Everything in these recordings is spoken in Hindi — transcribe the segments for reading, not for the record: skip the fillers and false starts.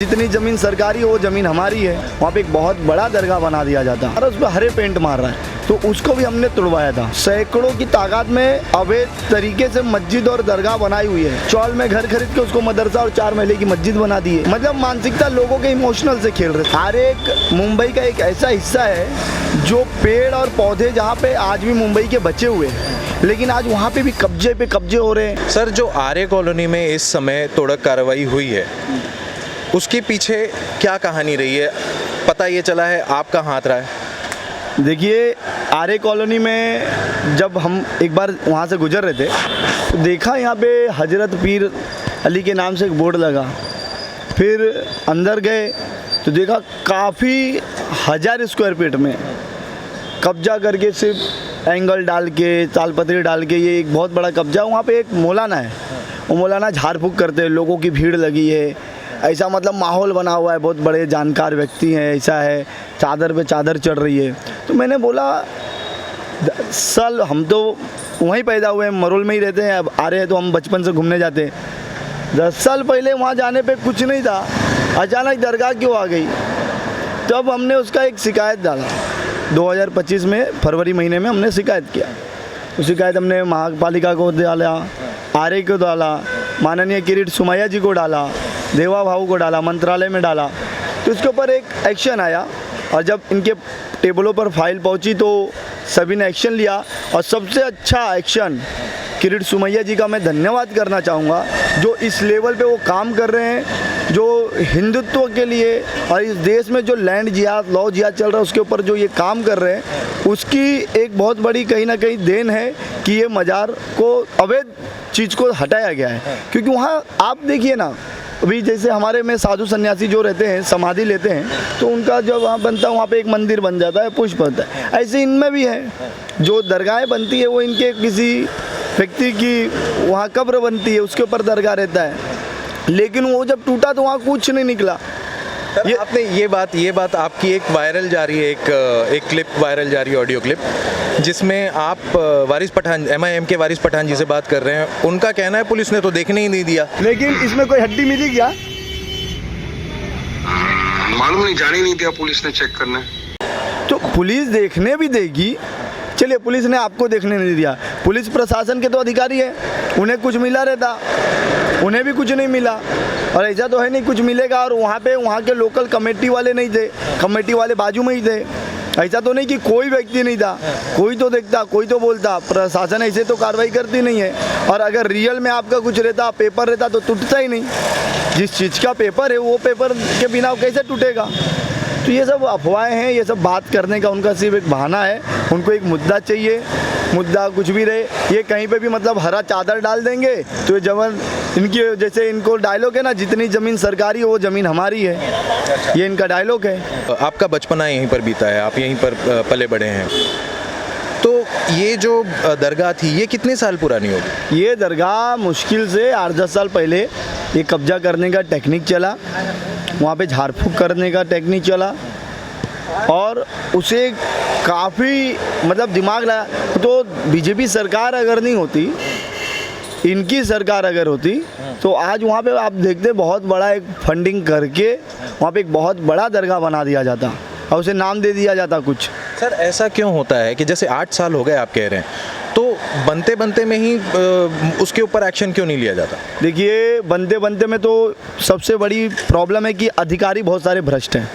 जितनी जमीन सरकारी वो जमीन हमारी है। वहाँ पे एक बहुत बड़ा दरगाह बना दिया जाता और उस पर हरे पेंट मार रहा है, तो उसको भी हमने तुड़वाया था। सैकड़ों की तादाद में अवैध तरीके से मस्जिद और दरगाह बनाई हुई है। चौल में घर खरीद के उसको मदरसा और 4 महले की मस्जिद बना दी है। मतलब मानसिकता लोगों के इमोशनल से खेल रहे। हर एक मुंबई का एक ऐसा हिस्सा है जो पेड़ और पौधे जहाँ पे आज भी मुंबई के बचे हुए हैं, लेकिन आज वहाँ पे भी कब्जे हो रहे हैं। सर, जो आर्य कॉलोनी में इस समय तोड़क कार्रवाई हुई है, उसके पीछे क्या कहानी रही है? पता ये चला है, आपका हाथ रहा है? देखिए, आर्य कॉलोनी में जब हम एक बार वहाँ से गुजर रहे थे तो देखा यहाँ पे हजरत पीर अली के नाम से एक बोर्ड लगा। फिर अंदर गए तो देखा काफ़ी 1000 स्क्वायर फीट में कब्जा करके सिर्फ एंगल डाल के, तालपत्री डाल के, ये एक बहुत बड़ा कब्जा। वहाँ पे एक मौलाना है, वो मौलाना झाड़ फूँक करते हैं, लोगों की भीड़ लगी है, ऐसा मतलब माहौल बना हुआ है, बहुत बड़े जानकार व्यक्ति हैं, ऐसा है, चादर पे चादर चढ़ रही है। तो मैंने बोला, साल हम तो वहीं पैदा हुए हैं, मरोल में ही रहते हैं, अब आ रहे हैं तो हम बचपन से घूमने जाते हैं। 10 साल पहले वहाँ जाने पे कुछ नहीं था, अचानक दरगाह क्यों आ गई? तब हमने उसका एक शिकायत डाला। 2025 में फरवरी महीने में हमने शिकायत किया। तो शिकायत हमने महापालिका को डाला, आर्य को डाला, माननीय किरीट सुमैया जी को डाला, देवा भाऊ को डाला, मंत्रालय में डाला। तो इसके ऊपर एक एक्शन आया और जब इनके टेबलों पर फाइल पहुंची तो सभी ने एक्शन लिया। और सबसे अच्छा एक्शन किरीट सुमैया जी का मैं धन्यवाद करना चाहूँगा, जो इस लेवल पे वो काम कर रहे हैं, जो हिंदुत्व के लिए और इस देश में जो लैंड जिहाद, लॉ जिहाद चल रहा है उसके ऊपर जो ये काम कर रहे हैं, उसकी एक बहुत बड़ी कहीं ना कहीं देन है कि ये मज़ार को, अवैध चीज़ को हटाया गया है। क्योंकि वहाँ आप देखिए ना, अभी जैसे हमारे में साधु सन्यासी जो रहते हैं, समाधि लेते हैं, तो उनका जब वहाँ बनता है वहाँ पे एक मंदिर बन जाता है, पुष्प बनता है। ऐसे इनमें भी है, जो दरगाहें बनती है वो इनके किसी व्यक्ति की वहाँ कब्र बनती है, उसके ऊपर दरगाह रहता है, लेकिन वो जब टूटा तो वहाँ कुछ नहीं निकला। ये आपने ये बात आपकी एक वायरल जा रही है, एक क्लिप वायरल जा रही है, ऑडियो क्लिप, जिसमें आप वारिस पठान, MIM के वारिस पठान जी से बात कर रहे हैं। उनका कहना है पुलिस ने तो देखने ही नहीं दिया। लेकिन इसमें कोई हड्डी मिली क्या? मालूम नहीं, जाने ही नहीं दिया पुलिस ने चेक करने। तो पुलिस देखने भी देगी। चलिए, पुलिस ने आपको देखने नहीं दिया, पुलिस प्रशासन के तो अधिकारी है, उन्हें कुछ मिला रहता, उन्हें भी कुछ नहीं मिला। और ऐसा तो है नहीं कुछ मिलेगा और वहाँ पे वहाँ के लोकल कमेटी वाले नहीं थे, कमेटी वाले बाजू में ही थे। ऐसा तो नहीं कि कोई व्यक्ति नहीं था, कोई तो देखता, कोई तो बोलता। प्रशासन ऐसे तो कार्रवाई करती नहीं है। और अगर रियल में आपका कुछ रहता, पेपर रहता, तो टूटता ही नहीं। जिस चीज़ का पेपर है वो पेपर के बिना कैसे टूटेगा? तो ये सब अफवाहें हैं, ये सब बात करने का उनका सिर्फ एक बहाना है। उनको एक मुद्दा चाहिए, मुद्दा कुछ भी रहे, ये कहीं पे भी मतलब हरा चादर डाल देंगे तो ये जवन इनकी, जैसे इनको डायलॉग है ना, जितनी ज़मीन सरकारी है वो ज़मीन हमारी है, ये इनका डायलॉग है। आपका बचपना यहीं पर बीता है, आप यहीं पर पले बड़े हैं, तो ये जो दरगाह थी ये कितने साल पुरानी होगी? ये दरगाह मुश्किल से 8-10 साल पहले ये कब्जा करने का टेक्निक चला, वहाँ पे झाड़ फूँक करने का टेक्निक चला और उसे काफ़ी मतलब दिमाग लगा। तो बीजेपी सरकार अगर नहीं होती, इनकी सरकार अगर होती, तो आज वहाँ पे आप देखते बहुत बड़ा एक फंडिंग करके वहाँ पे एक बहुत बड़ा दरगाह बना दिया जाता और उसे नाम दे दिया जाता कुछ। सर, ऐसा क्यों होता है कि जैसे 8 साल हो गए आप कह रहे हैं, तो बनते बनते में ही उसके ऊपर एक्शन क्यों नहीं लिया जाता? देखिए, बनते बनते में तो सबसे बड़ी प्रॉब्लम है कि अधिकारी बहुत सारे भ्रष्ट हैं।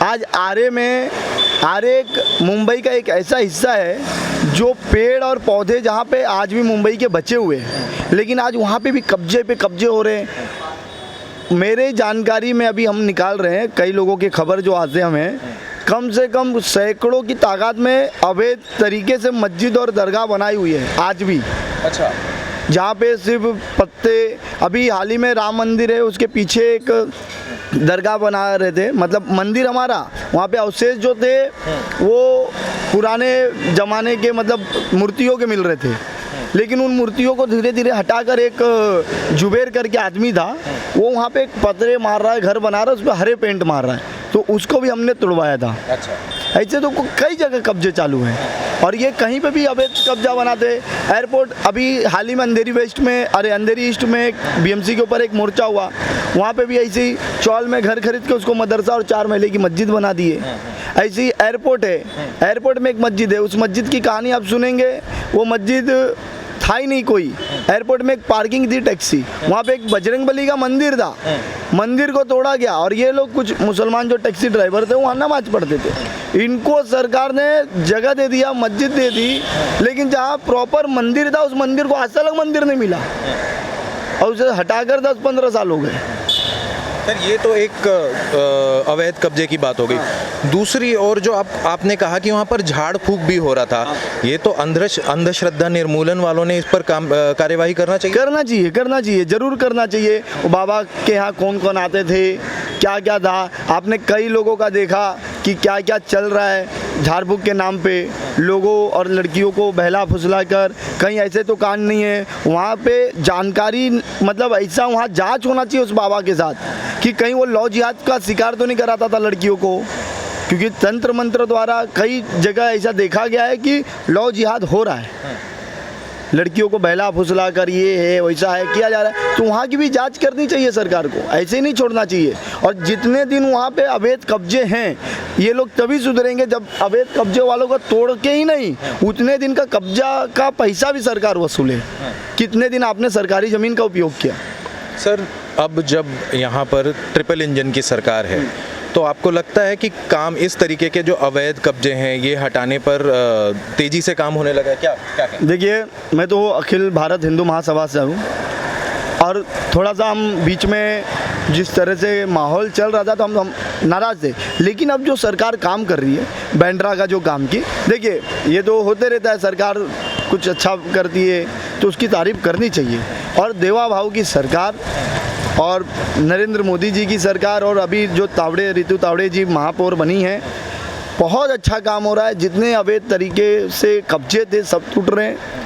आज आर्य एक मुंबई का एक ऐसा हिस्सा है जो पेड़ और पौधे जहाँ पे आज भी मुंबई के बचे हुए हैं, लेकिन आज वहाँ पे भी कब्जे हो रहे हैं। मेरे जानकारी में अभी हम निकाल रहे हैं, कई लोगों की खबर जो आते हमें, कम से कम सैकड़ों की तादाद में अवैध तरीके से मस्जिद और दरगाह बनाई हुई है आज भी। अच्छा। जहाँ पे सिर्फ पत्ते, अभी हाल ही में राम मंदिर है, उसके पीछे एक दरगाह बना रहे थे, मतलब मंदिर हमारा, वहाँ पे अवशेष जो थे वो पुराने ज़माने के मतलब मूर्तियों के मिल रहे थे, लेकिन उन मूर्तियों को धीरे धीरे हटाकर एक जुबेर करके आदमी था, वो वहाँ पे एक पतरे मार रहा है, घर बना रहा है, उस पर हरे पेंट मार रहा है, तो उसको भी हमने तुड़वाया था। अच्छा। ऐसे तो कई जगह कब्जे चालू हैं और ये कहीं पे भी अवैध कब्जा बनाते। एयरपोर्ट अभी हाल ही में अंधेरी ईस्ट में बीएमसी के ऊपर एक मोर्चा हुआ, वहाँ पे भी ऐसे ही चौल में घर खरीद के उसको मदरसा और 4 महले की मस्जिद बना दिए। ऐसी ही एयरपोर्ट है, एयरपोर्ट में एक मस्जिद है, उस मस्जिद की कहानी आप सुनेंगे, वो मस्जिद था ही नहीं कोई। एयरपोर्ट में एक पार्किंग थी टैक्सी, वहाँ पे एक बजरंगबली का मंदिर था, मंदिर को तोड़ा गया और ये लोग कुछ मुसलमान जो टैक्सी ड्राइवर थे वहाँ नमाज पढ़ते थे, इनको सरकार ने जगह दे दिया, मस्जिद दे दी, लेकिन जहाँ प्रॉपर मंदिर था उस मंदिर को आज तक मंदिर नहीं मिला और उसे हटाकर 10-15 साल हो गए। सर ये तो एक अवैध कब्जे की बात हो गई। दूसरी ओर जो आपने कहा कि वहाँ पर झाड़ फूक भी हो रहा था, ये तो अंधश्रद्धा निर्मूलन वालों ने इस पर कार्यवाही करना चाहिए, जरूर करना चाहिए। वो बाबा के यहाँ कौन कौन आते थे, क्या क्या था, आपने कई लोगों का देखा कि क्या क्या चल रहा है झाड़ फूक के नाम पे, लोगों और लड़कियों को बहला फुसला कर। कहीं ऐसे तो कांड नहीं है, वहाँ पे जानकारी मतलब ऐसा वहाँ जांच होना चाहिए उस बाबा के साथ कि कहीं वो लव जिहाद का शिकार तो नहीं कराता था लड़कियों को, क्योंकि तंत्र मंत्र द्वारा कई जगह ऐसा देखा गया है कि लव जिहाद हो रहा है, लड़कियों को बहला फुसला कर ये है वैसा है किया जा रहा है। तो वहाँ की भी जांच करनी चाहिए सरकार को, ऐसे ही नहीं छोड़ना चाहिए। और जितने दिन वहाँ पे अवैध कब्जे हैं, ये लोग तभी सुधरेंगे जब अवैध कब्जे वालों को तोड़ के ही नहीं, उतने दिन का कब्जा का पैसा भी सरकार वसूले। कितने दिन आपने सरकारी ज़मीन का उपयोग किया? सर अब जब यहाँ पर ट्रिपल इंजन की सरकार है तो आपको लगता है कि काम इस तरीके के जो अवैध कब्जे हैं ये हटाने पर तेज़ी से काम होने लगा है? क्या कहें? देखिए, मैं तो अखिल भारत हिंदू महासभा से हूँ और थोड़ा सा हम बीच में जिस तरह से माहौल चल रहा था तो हम नाराज़ थे, लेकिन अब जो सरकार काम कर रही है बैंड्रा का जो काम की, देखिए ये तो होते रहता है, सरकार कुछ अच्छा करती है तो उसकी तारीफ़ करनी चाहिए। और देवा भाव की सरकार और नरेंद्र मोदी जी की सरकार और अभी जो रितु तावड़े जी महापौर बनी हैं, बहुत अच्छा काम हो रहा है। जितने अवैध तरीके से कब्जे थे सब टूट रहे हैं।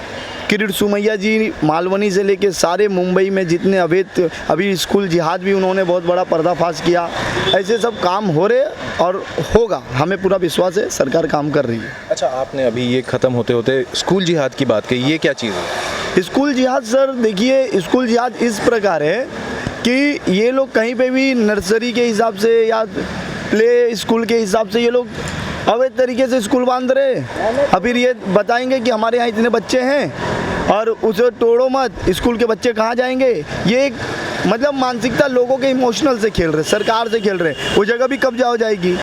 किरीट सोमैया जी मालवनी से लेके सारे मुंबई में जितने अवैध, अभी स्कूल जिहाद भी उन्होंने बहुत बड़ा पर्दाफाश किया। ऐसे सब काम हो रहे और होगा, हमें पूरा विश्वास है, सरकार काम कर रही है। अच्छा, आपने अभी ये ख़त्म होते होते स्कूल जिहाद की बात कही, ये क्या चीज़ है? स्कूल जिहाद सर देखिए, स्कूल जिहाद इस प्रकार है कि ये लोग कहीं पे भी नर्सरी के हिसाब से या प्ले स्कूल के हिसाब से ये लोग अवैध तरीके से स्कूल बांध रहे हैं। अब फिर ये बताएंगे कि हमारे यहाँ इतने बच्चे हैं और उसे तोड़ो मत, स्कूल के बच्चे कहाँ जाएंगे। ये एक मतलब मानसिकता लोगों के इमोशनल से खेल रहे, सरकार से खेल रहे, वो जगह भी कब्जा हो जाएगी।